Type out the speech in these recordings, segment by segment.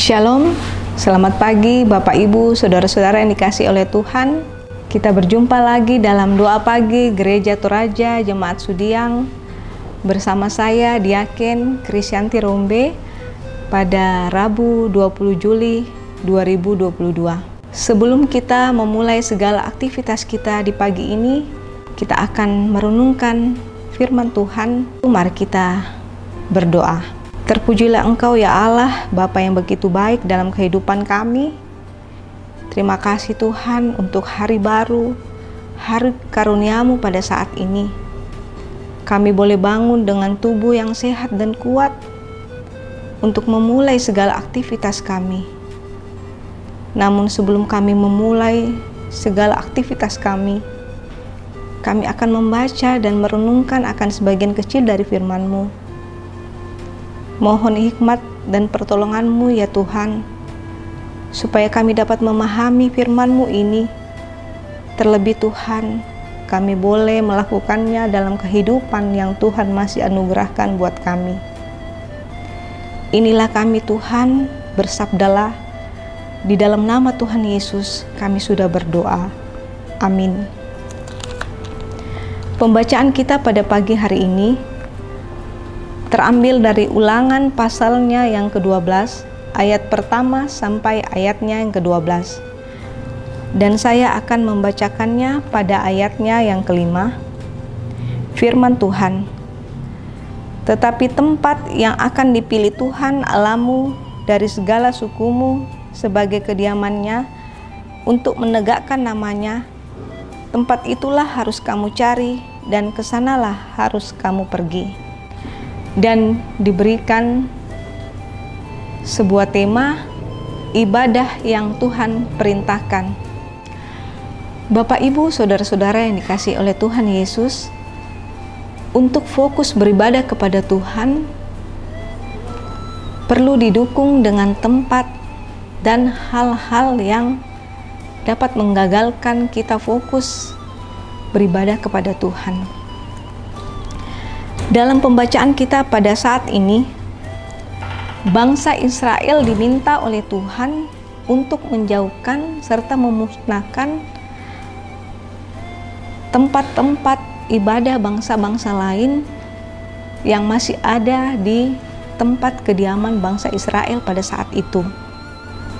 Shalom, selamat pagi Bapak Ibu, Saudara-saudara yang dikasihi oleh Tuhan. Kita berjumpa lagi dalam doa pagi Gereja Toraja Jemaat Sudiang bersama saya Diaken Krisyanti Rombe pada Rabu 20 Juli 2022. Sebelum kita memulai segala aktivitas kita di pagi ini, kita akan merenungkan firman Tuhan. Mari kita berdoa. Terpujilah Engkau ya Allah, Bapa yang begitu baik dalam kehidupan kami. Terima kasih Tuhan untuk hari baru, hari karunia-Mu pada saat ini. Kami boleh bangun dengan tubuh yang sehat dan kuat untuk memulai segala aktivitas kami. Namun sebelum kami memulai segala aktivitas kami akan membaca dan merenungkan akan sebagian kecil dari firman-Mu. Mohon hikmat dan pertolongan-Mu ya Tuhan, supaya kami dapat memahami firman-Mu ini. Terlebih Tuhan, kami boleh melakukannya dalam kehidupan yang Tuhan masih anugerahkan buat kami. Inilah kami Tuhan, bersabdalah. Di dalam nama Tuhan Yesus kami sudah berdoa. Amin. Pembacaan kita pada pagi hari ini terambil dari Ulangan pasalnya yang ke-12, ayat pertama sampai ayatnya yang ke-12. Dan saya akan membacakannya pada ayatnya yang ke-5. Firman Tuhan, tetapi tempat yang akan dipilih Tuhan Allahmu dari segala sukumu sebagai kediamannya untuk menegakkan namanya, tempat itulah harus kamu cari dan kesanalah harus kamu pergi. Dan diberikan sebuah tema ibadah yang Tuhan perintahkan. Bapak Ibu, saudara-saudara yang dikasihi oleh Tuhan Yesus, untuk fokus beribadah kepada Tuhan perlu didukung dengan tempat dan hal-hal yang dapat menggagalkan kita fokus beribadah kepada Tuhan. Dalam pembacaan kita pada saat ini, bangsa Israel diminta oleh Tuhan untuk menjauhkan serta memusnahkan tempat-tempat ibadah bangsa-bangsa lain yang masih ada di tempat kediaman bangsa Israel pada saat itu.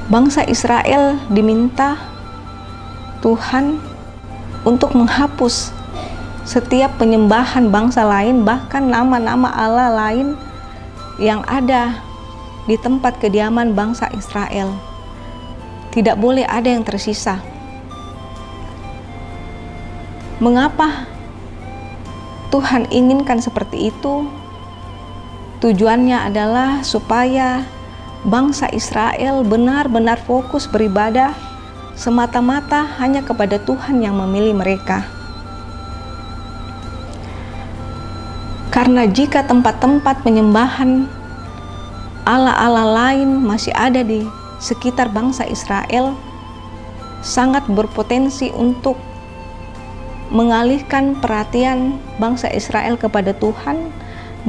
Bangsa Israel diminta Tuhan untuk menghapus setiap penyembahan bangsa lain, bahkan nama-nama Allah lain yang ada di tempat kediaman bangsa Israel. Tidak boleh ada yang tersisa. Mengapa Tuhan inginkan seperti itu? Tujuannya adalah supaya bangsa Israel benar-benar fokus beribadah semata-mata hanya kepada Tuhan yang memilih mereka. Karena jika tempat-tempat penyembahan Allah-Allah lain masih ada di sekitar bangsa Israel, sangat berpotensi untuk mengalihkan perhatian bangsa Israel kepada Tuhan.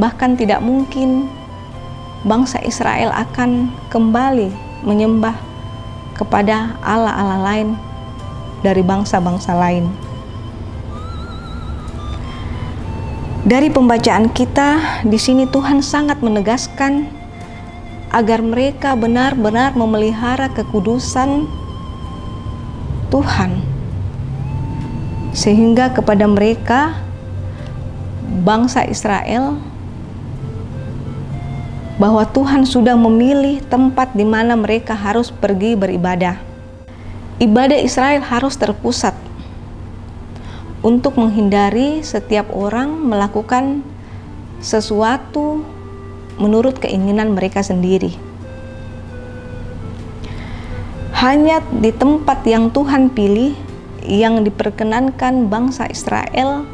Bahkan tidak mungkin bangsa Israel akan kembali menyembah kepada Allah-Allah lain dari bangsa-bangsa lain. Dari pembacaan kita di sini Tuhan sangat menegaskan agar mereka benar-benar memelihara kekudusan Tuhan, sehingga kepada mereka bangsa Israel bahwa Tuhan sudah memilih tempat di mana mereka harus pergi beribadah. Ibadah Israel harus terpusat untuk menghindari setiap orang melakukan sesuatu menurut keinginan mereka sendiri. Hanya di tempat yang Tuhan pilih yang diperkenankan bangsa Israel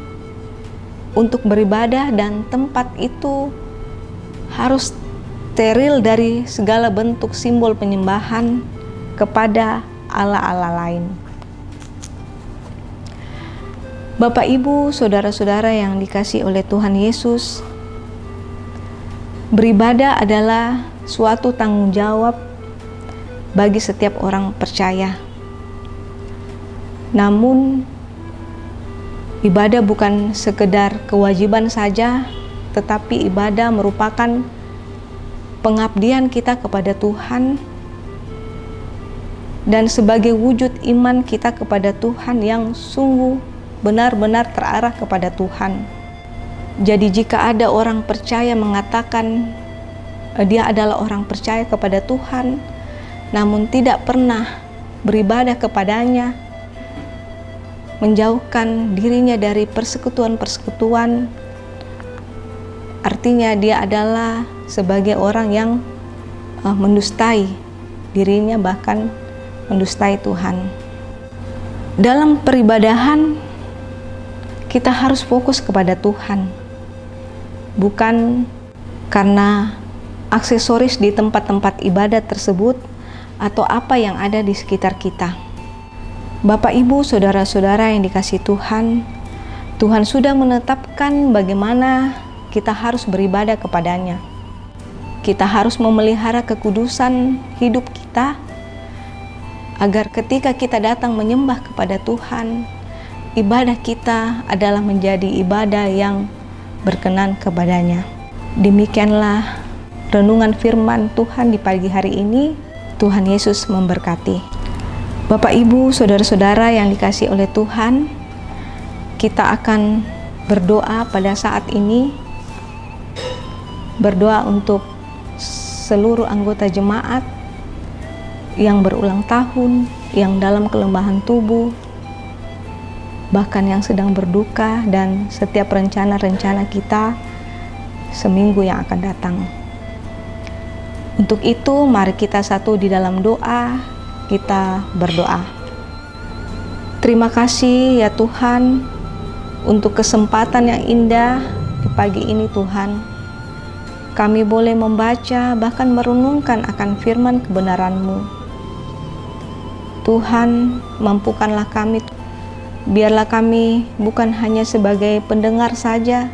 untuk beribadah, dan tempat itu harus steril dari segala bentuk simbol penyembahan kepada Allah-Allah lain. Bapak, Ibu, saudara-saudara yang dikasihi oleh Tuhan Yesus, beribadah adalah suatu tanggung jawab bagi setiap orang percaya. Namun, ibadah bukan sekedar kewajiban saja, tetapi ibadah merupakan pengabdian kita kepada Tuhan dan sebagai wujud iman kita kepada Tuhan yang sungguh benar-benar terarah kepada Tuhan. Jadi jika ada orang percaya mengatakan dia adalah orang percaya kepada Tuhan, namun tidak pernah beribadah kepadanya, menjauhkan dirinya dari persekutuan-persekutuan, artinya dia adalah sebagai orang yang mendustai dirinya, bahkan mendustai Tuhan. Dalam peribadahan kita harus fokus kepada Tuhan, bukan karena aksesoris di tempat-tempat ibadat tersebut atau apa yang ada di sekitar kita. Bapak, Ibu, saudara-saudara yang dikasihi Tuhan, Tuhan sudah menetapkan bagaimana kita harus beribadah kepadanya. Kita harus memelihara kekudusan hidup kita, agar ketika kita datang menyembah kepada Tuhan, ibadah kita adalah menjadi ibadah yang berkenan kepadanya. Demikianlah renungan firman Tuhan di pagi hari ini. Tuhan Yesus memberkati. Bapak, Ibu, saudara-saudara yang dikasihi oleh Tuhan, kita akan berdoa pada saat ini. Berdoa untuk seluruh anggota jemaat yang berulang tahun, yang dalam kelemahan tubuh, bahkan yang sedang berduka, dan setiap rencana-rencana kita seminggu yang akan datang. Untuk itu, mari kita satu di dalam doa, kita berdoa. Terima kasih ya Tuhan untuk kesempatan yang indah di pagi ini Tuhan. Kami boleh membaca bahkan merenungkan akan firman kebenaran-Mu. Tuhan, mampukanlah kami, biarlah kami bukan hanya sebagai pendengar saja,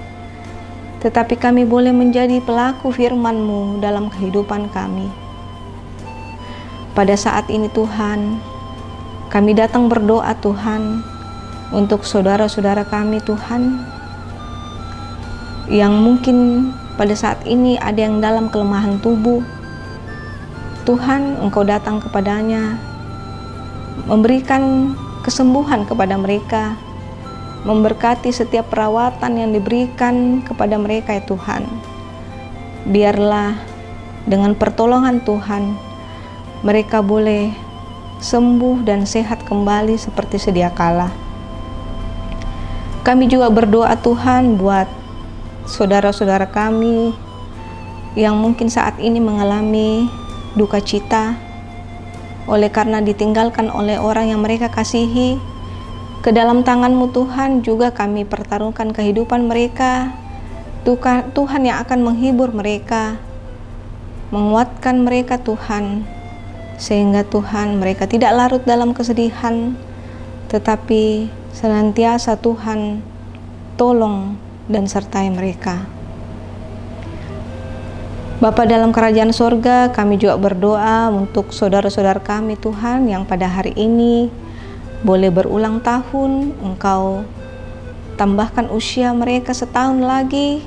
tetapi kami boleh menjadi pelaku firman-Mu dalam kehidupan kami. Pada saat ini Tuhan, kami datang berdoa Tuhan, untuk saudara-saudara kami Tuhan, yang mungkin pada saat ini ada yang dalam kelemahan tubuh. Tuhan, Engkau datang kepadanya, memberikan kesembuhan kepada mereka, memberkati setiap perawatan yang diberikan kepada mereka ya Tuhan. Biarlah dengan pertolongan Tuhan, mereka boleh sembuh dan sehat kembali seperti sedia kala. Kami juga berdoa Tuhan buat saudara-saudara kami yang mungkin saat ini mengalami duka cita oleh karena ditinggalkan oleh orang yang mereka kasihi. Ke dalam tangan-Mu Tuhan juga kami pertaruhkan kehidupan mereka. Tuhan yang akan menghibur mereka, menguatkan mereka Tuhan, sehingga Tuhan mereka tidak larut dalam kesedihan, tetapi senantiasa Tuhan tolong dan sertai mereka. Bapa dalam kerajaan sorga, kami juga berdoa untuk saudara-saudara kami Tuhan yang pada hari ini boleh berulang tahun. Engkau tambahkan usia mereka setahun lagi.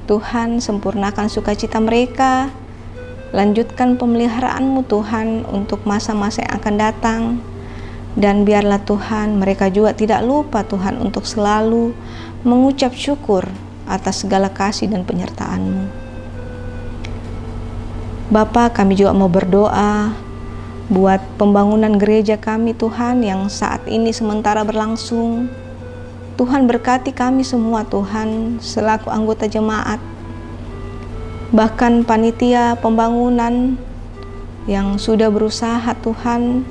Tuhan, sempurnakan sukacita mereka. Lanjutkan pemeliharaan-Mu Tuhan untuk masa-masa yang akan datang. Dan biarlah Tuhan mereka juga tidak lupa Tuhan untuk selalu mengucap syukur atas segala kasih dan penyertaan-Mu. Bapa, kami juga mau berdoa buat pembangunan gereja kami Tuhan yang saat ini sementara berlangsung. Tuhan berkati kami semua Tuhan selaku anggota jemaat, bahkan panitia pembangunan yang sudah berusaha Tuhan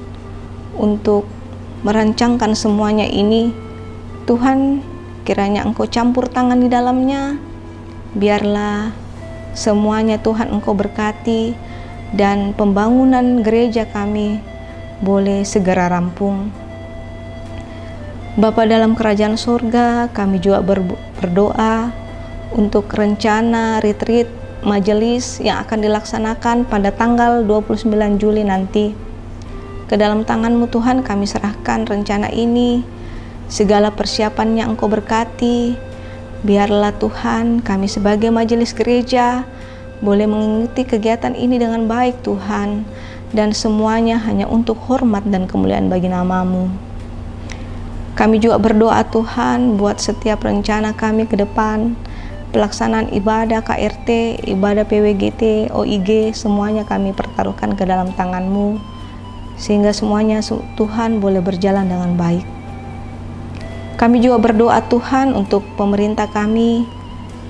untuk merancangkan semuanya ini. Tuhan, kiranya Engkau campur tangan di dalamnya. Biarlah semuanya Tuhan Engkau berkati dan pembangunan gereja kami boleh segera rampung. Bapa dalam kerajaan surga, kami juga berdoa untuk rencana retreat majelis yang akan dilaksanakan pada tanggal 29 Juli nanti. Ke dalam tangan-Mu Tuhan kami serahkan rencana ini, segala persiapannya Engkau berkati. Biarlah Tuhan kami sebagai majelis gereja boleh mengikuti kegiatan ini dengan baik Tuhan, dan semuanya hanya untuk hormat dan kemuliaan bagi nama-Mu. Kami juga berdoa Tuhan buat setiap rencana kami ke depan, pelaksanaan ibadah KRT, ibadah PWGT, OIG, semuanya kami pertaruhkan ke dalam tangan-Mu, sehingga semuanya Tuhan boleh berjalan dengan baik. Kami juga berdoa Tuhan untuk pemerintah kami,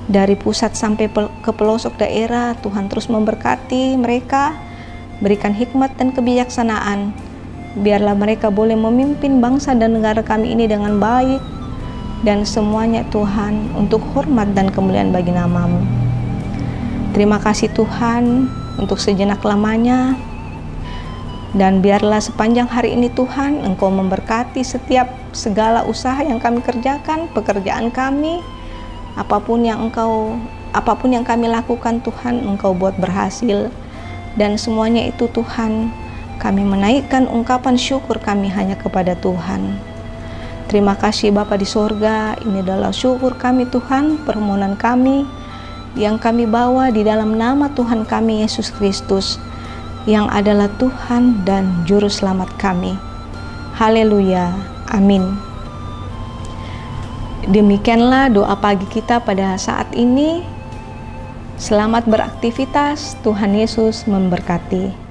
dari pusat sampai ke pelosok daerah. Tuhan terus memberkati mereka, berikan hikmat dan kebijaksanaan. Biarlah mereka boleh memimpin bangsa dan negara kami ini dengan baik, dan semuanya Tuhan untuk hormat dan kemuliaan bagi nama-Mu. Terima kasih Tuhan untuk sejenak lamanya, dan biarlah sepanjang hari ini Tuhan Engkau memberkati setiap segala usaha yang kami kerjakan, pekerjaan kami, apapun yang kami lakukan Tuhan Engkau buat berhasil, dan semuanya itu Tuhan kami menaikkan ungkapan syukur kami hanya kepada Tuhan. Terima kasih Bapa di sorga, ini adalah syukur kami Tuhan, permohonan kami yang kami bawa di dalam nama Tuhan kami Yesus Kristus, yang adalah Tuhan dan Juru Selamat kami. Haleluya, amin. Demikianlah doa pagi kita pada saat ini. Selamat beraktivitas, Tuhan Yesus memberkati.